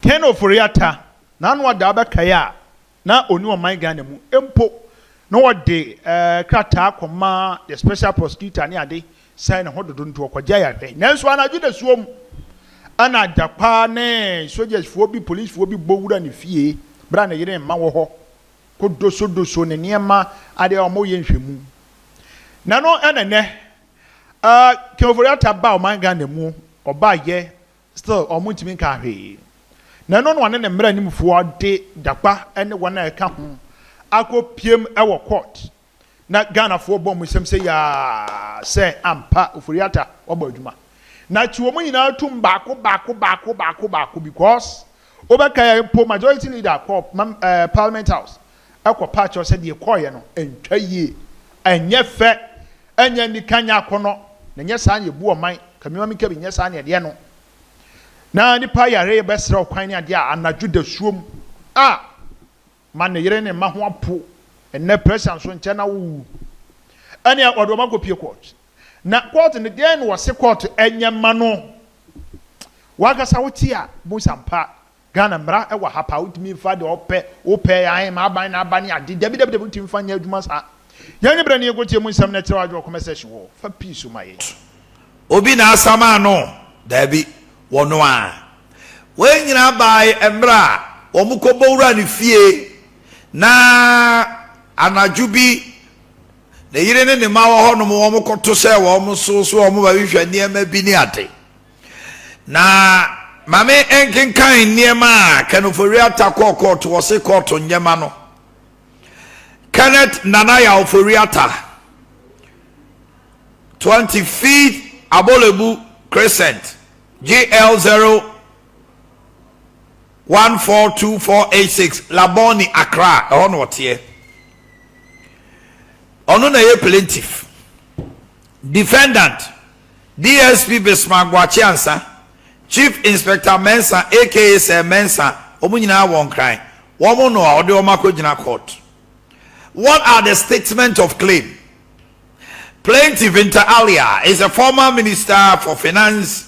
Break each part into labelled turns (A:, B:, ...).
A: 10 Ofori Attah na no da ba kaya na oni o man Ghana mu empo no wode krata akoma the special prosecutor ne ade sign ho dodo nto okwaja ya hwe nanso anaju da suom ana Japka ne soldiers fo bi police fo bi bowura ne fie bra na yire mma wo ho ko doso ne niema ade o mo ye nhwemu na no enene ke Ofori Attah ba o man Ghana mu oba ye still o mo ntimi ka hwe na no wane ne mra nimfo de Japka ene wona e ka ho akopiem e wo court na Ghana fo bom sem se ya se ampa Ofori Attah oba adwuma na chiwo mu nyina tum baako because obeka ya po majority leader call parliament house akọ patch o said ye koye no entwa yie enye fe enye ni kanya akono na nye saa ye bu oman kamiwa mi ka bi nye saa ne de no na ni pa yare besra okwan ne ade a anadwo da suom man ne yere ne ma ho apo enne pressure so nche na wu ane odo ma kopie court na court ne den wo se court enye ma no waga sa wuti a bu sampa Ghana mra e wa hapa utimi fa de ope yan ma aban na aban ade debi utimi fa nya adwuma sa yan bra ne egotie mu nsam na tire wadwo conversation wo fa peace umaye
B: obi na asama no dabi wono a we nyina bai emra wo mu ko bowura ne fie na anajubi ne yire ne ma wo ho no wo mu koto se wo mu so wo mu ba hwehwa niema bi ni ade na mame enkenkan niema kan Ofori Attah court wo se court nyema no Kenneth Nanaya Ofori Attah 25th Abolebu Crescent GL 0142486 Laboni Accra on what here ono na ye plaintiff defendant DSP Bismarck Gwachiansa Chief Inspector Mensa aka Sir Mensa omunyina won cry womo no ode omakogina court. What are the statements of claim? Plaintiff inter alia is a former minister for finance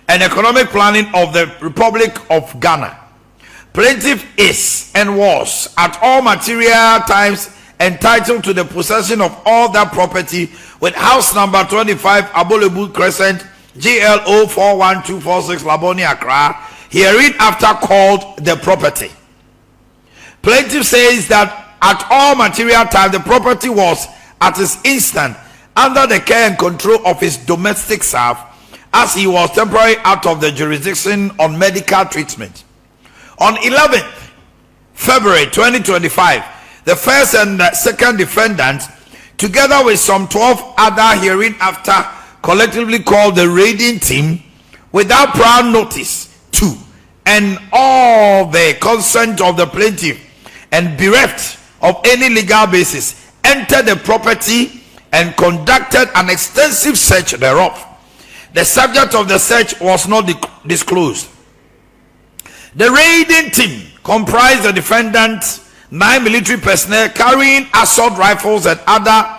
B: and economic planning of the Republic of Ghana. Plaintiff is and was at all material times entitled to the possession of all that property with house number 25 Abolebu Crescent GL 041246 Laboni Accra, herein after called the property. Plaintiff says that at all material time the property was at his instant under the care and control of his domestic staff as he was temporarily out of the jurisdiction on medical treatment. On 11th February 2025, the first and second defendants, together with some 12 other herein after collectively called the raiding team without prior notice to and all the consent of the plaintiff and bereft of any legal basis, entered the property and conducted an extensive search thereof. The subject of the search was not disclosed. The raiding team comprised the defendants, 9 military personnel carrying assault rifles and other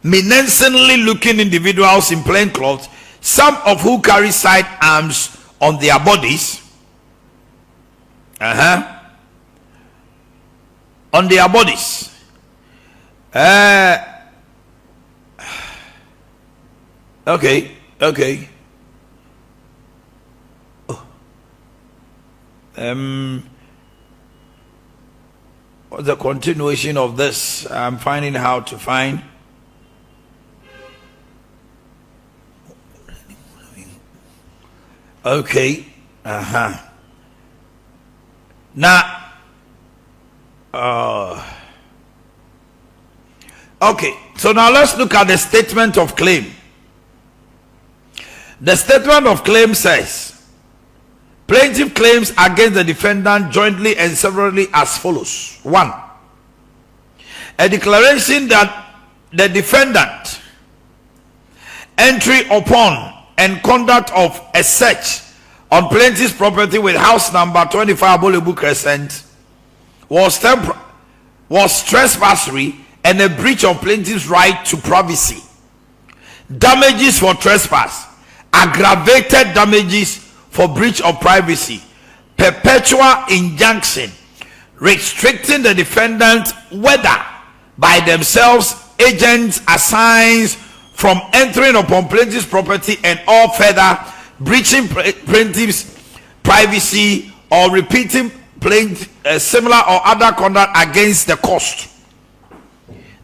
B: menacingly looking individuals in plain clothes, some of who carry sidearms on their bodies. On their bodies. Okay. What's the continuation of this? I'm finding how to find. Okay. Now. Okay. So now let's look at the statement of claim. The statement of claim says, plaintiff claims against the defendant jointly and severally as follows. 1. A declaration that the defendant entry upon and conduct of a search on plaintiff's property with house number 25 Abolebu Crescent was trespassory and a breach of plaintiff's right to privacy. Damages for trespass, aggravated damages for breach of privacy, perpetual injunction restricting the defendant, whether by themselves, agents assigned from entering upon plaintiff's property and all further breaching plaintiff's privacy or repeating similar or other conduct against the cost.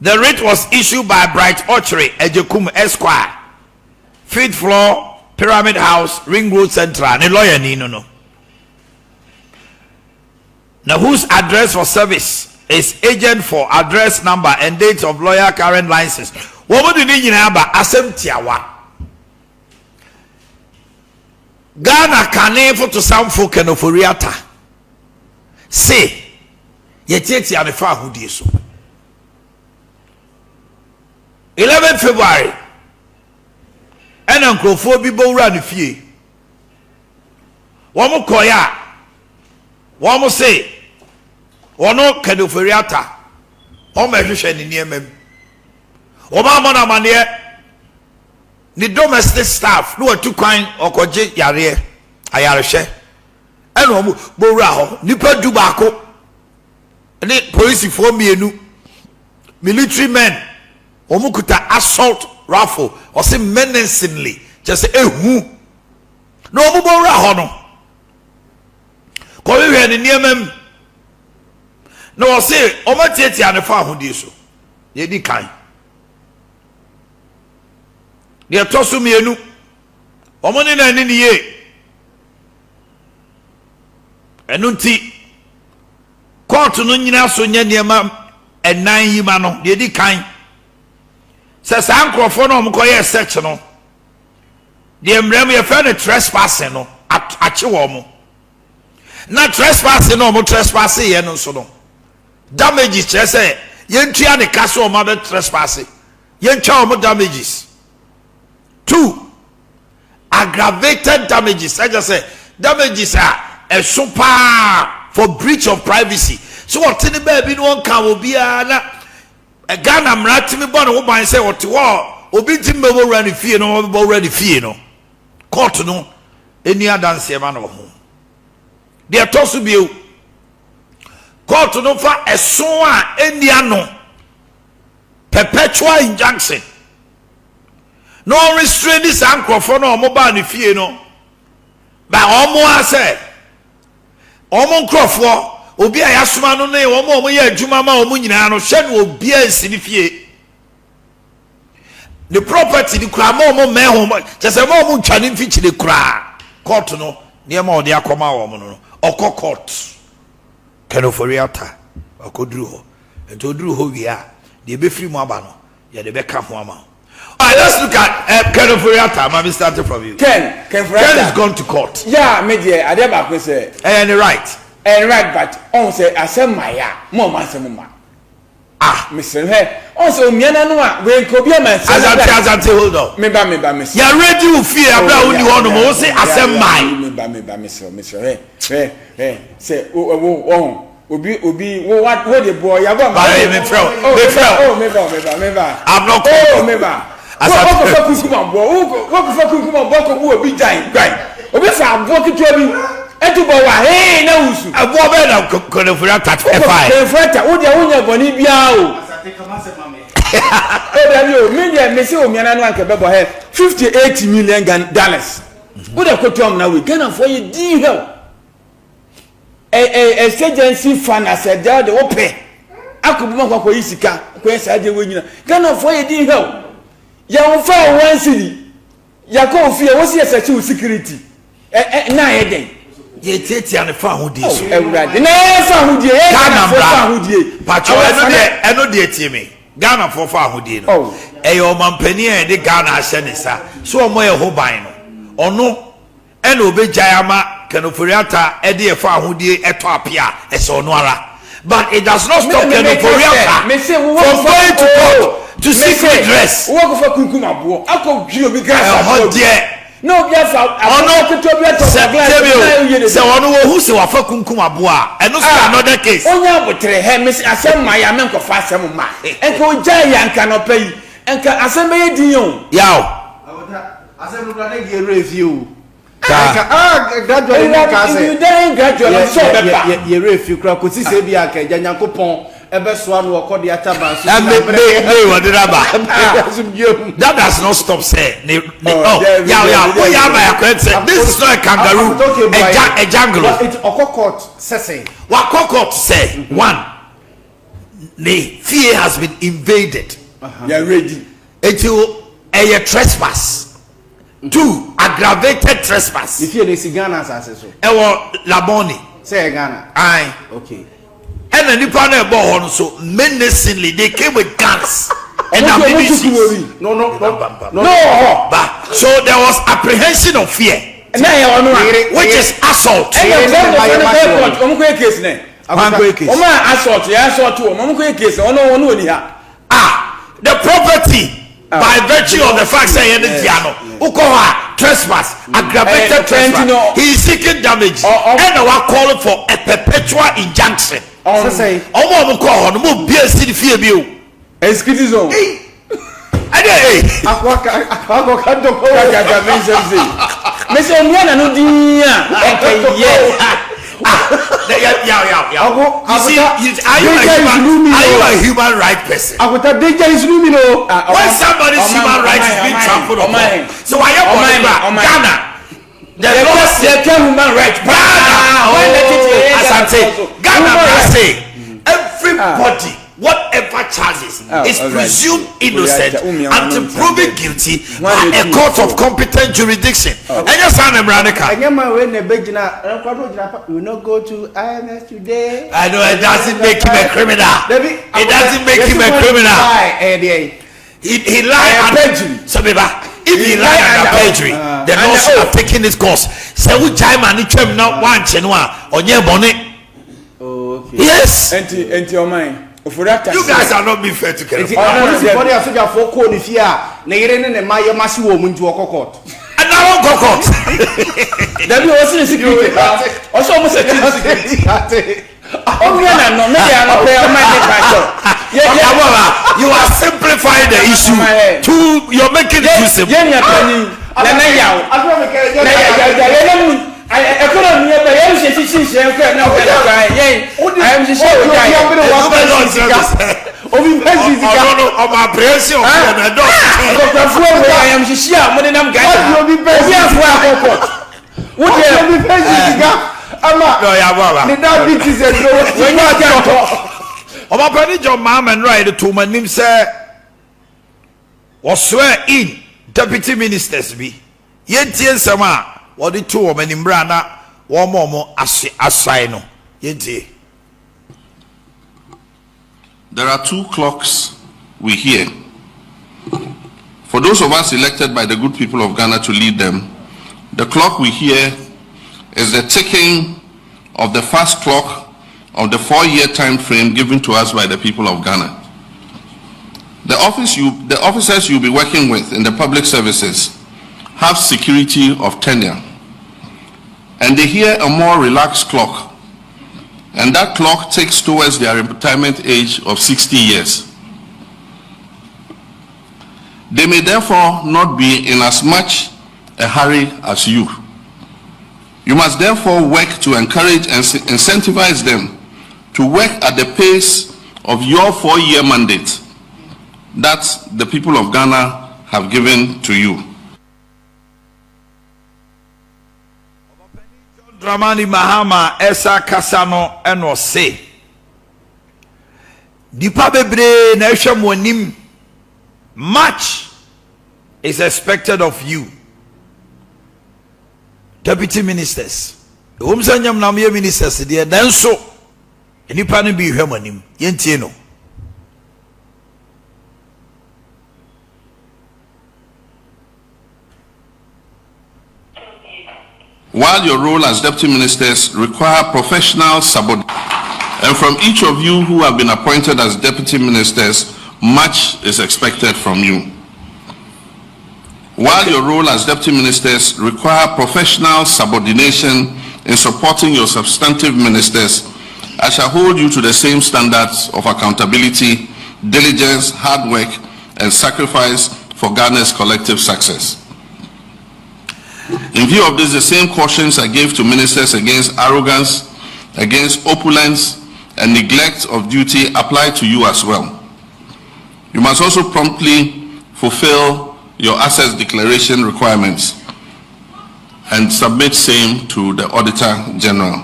B: The writ was issued by Bright Orchery Ejekum Esquire, 5th floor, Pyramid House, Ring Road Central. Ne lawyer ni no. Now whose address for service is agent for address number and date of lawyer current license. What would you need about asem tiawa? Ghana kane for to some folk and Ofori Attah. Say, yet and the far who did so. 11 February, and Uncle Fobi Bo ran the fee. One more koya, one more say, one no can Ofori Attah. Oh, my vision in near me. Oh, Mamma Mania, the domestic staff, no two kind or coje yare, Ayarishe, and Boraho, Nipa Dubako, and the police for me, military men. Omukuta assault rifle or say menacingly just say who no mubora hono ko we hwe ni niamam no say omatieti anefa ahodi so ye di kan de tosu mienu omoni na ni ye enunti court no nyina so nya niamam enan yima no de di kan says uncle for no mkoye search no the emblem ye fe trespassing no ache wo mo na trespassing no mo trespassing ye no so no damages che say ye ntua ne kaso o ma be trespassing ye ntua o mo damages. 2 aggravated damages. I just say damages are a super for breach of privacy. So what any baby no kan obi na a Ghana mratimi born woman say what obi timbe wo run fie no wo ready fie no court no any dance man no ho de tosu bio court no fa eso a eni ano perpetual injunction no restrain this ankrofo no mo ba ne fie no ba omo ase omo nkrofo obi a yasoma no ne omo ye adwuma ma omo nyina no hwe no obi ansi ne fie the property the kra ma omo me ho just ma omo ntwane mfichi de kra court no ne ma ode akoma wo no okọ court Ofori Attah akoduru ho entoduru ho wi a de be free mu aba no ye de be ka ho ama. Let's look at Ofori Attah. Maybe starting from you. Ken is gone to court.
C: Yeah, media I dey back we say
B: and right.
C: And right, but on say asem maya mo man se mo ma Mr. He on say omiana no a we ko bia man se
B: Ashanti hold on
C: me ba Mr.
B: ya ready you fear abra woni ho no mo say asem mai
C: me ba Mr. He say obi what the boy ya ba
B: me fell I'm not
C: me ba what ko kunkuma bo ko obi dan obi fa abo kitwa bi etubo wa hey na usu
B: abo be na Ofori Attah
C: efata wo dia wonya boni bia o asate kama se mame media me say omiana no anke bebo he $58 million wo da kotom na we Ghana for ye di hell agency fan as a deal de ope akobuma kwakwa yisika ko yesa je wenyina Ghana for ye di hell ya wo fa one city ya ko fie wo se search security na ye den
B: ye tete an fa hodi so
C: ewurade na fa hodi e Ghana fa hodi
B: pacho eno de tie me Ghana for fa hodi no eyo mampani e de Ghana ahye ne sa so omo ye ho ban no ono ena obejayama Ofori Attah e de fa hodi eto apia e so no ara but it does not stop Ofori Attah from going to court to seek redress
C: wo ko fa kunkuma bo akọ dwi obi gas
B: hodie
C: no bia fa ono to bia to
B: se ono wo hu se wa fa kunkum aboa eno so another case
C: onya abotre he me asem ma ya me nko fa asem ma enka oja ya nka no pay enka asem be din yo
B: yaw
D: awota asem no bra na gi ere fi o
C: Gradually, you then gradually so better. You refi kura kosi se bi aka Nyankopon ebe so anu okọ de ataba so.
B: That does not stop saying. This is not a kangaroo. A jungle.
C: But it's Okokot say.
B: What Okokot say? One, the fear has been invaded.
C: You're ready.
B: It will a trespass. 2, aggravated trespass.
C: If you are Ghana, so.
B: Laboni.
C: Say Ghana.
B: Aye.
C: Okay.
B: And then the panel born so menacingly they came with guns and ammunition.
C: No.
B: But so there was apprehension of fear, which is assault. The property. By virtue of the fact that trespass, aggravated trespass, he is seeking damage, and we are calling for a perpetual injunction. Are you a human right person? When somebody's human rights is being trampled upon, so I am Ghana. The law says human rights. Ashanti, Ghana, everybody, whatever charges, is presumed innocent until proven guilty by a court of competent jurisdiction. And your son, Emranica.
C: We not go to IMS today.
B: I know it doesn't make him a criminal. It doesn't make him a criminal. He lied under perjury. So, if he lied under perjury, the law should have taken his course. So, we time and it came not one chenwa on your bonnet. Yes.
C: And your mind.
B: You guys are not being fair to Kenya. And now go court.
C: That was a security. Also, almost a security.
B: You are simplifying the issue. You're making it too simple. swear in deputy ministers be yentie nsema wodi to wo manimbra na wo momo asai no yentie.
D: There are 2 clocks we hear. For those of us elected by the good people of Ghana to lead them, the clock we hear is the ticking of the first clock of the 4-year time frame given to us by the people of Ghana. The officers you'll be working with in the public services have security of tenure, and they hear a more relaxed clock, and that clock takes towards their retirement age of 60 years. They may therefore not be in as much a hurry as you. You must therefore work to encourage and incentivize them to work at the pace of your 4-year mandate that the people of Ghana have given to you.
B: Dramani Mahama Esa Kasano eno say Dipa bebre na ehwe monim, much is expected of you, deputy ministers. Sanyam na me ministers there then so nipa no bi hwe monim yentie no.
D: While your role as deputy ministers require professional subordination, and from each of you who have been appointed as deputy ministers, much is expected from you. While your role as deputy ministers require professional subordination in supporting your substantive ministers, I shall hold you to the same standards of accountability, diligence, hard work, and sacrifice for Ghana's collective success. In view of this, the same cautions I gave to ministers against arrogance, against opulence, and neglect of duty apply to you as well. You must also promptly fulfill your assets declaration requirements and submit same to the Auditor General.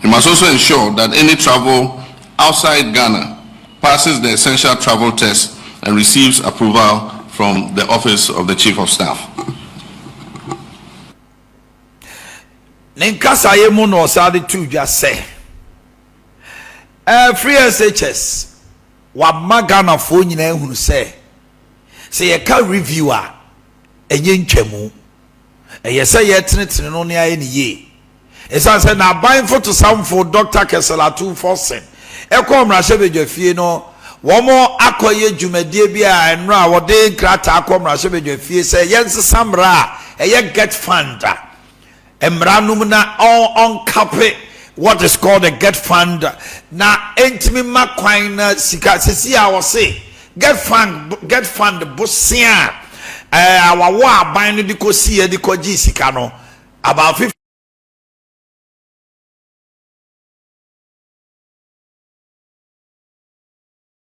D: You must also ensure that any travel outside Ghana passes the essential travel test and receives approval from the Office of the Chief of Staff.
B: Ninkasa ye mu no sade tu dwa se free SHS wa magana fo nyina ehunu se ye ka reviewer enye ntwamu ye se ye tenetene no ne aye ne ye esan se na ban photo samfo Dr. Kesela 247 ekomra shebedwafie no womo akoye dwumadie bia enra wode nkrata akomra shebedwafie se yense samra eye get fund emranum na on cape what is called a get fund na entimi makwan na sika sisi a wo se get fund bosia awawo aban no dikosi e dikoji sika no about 50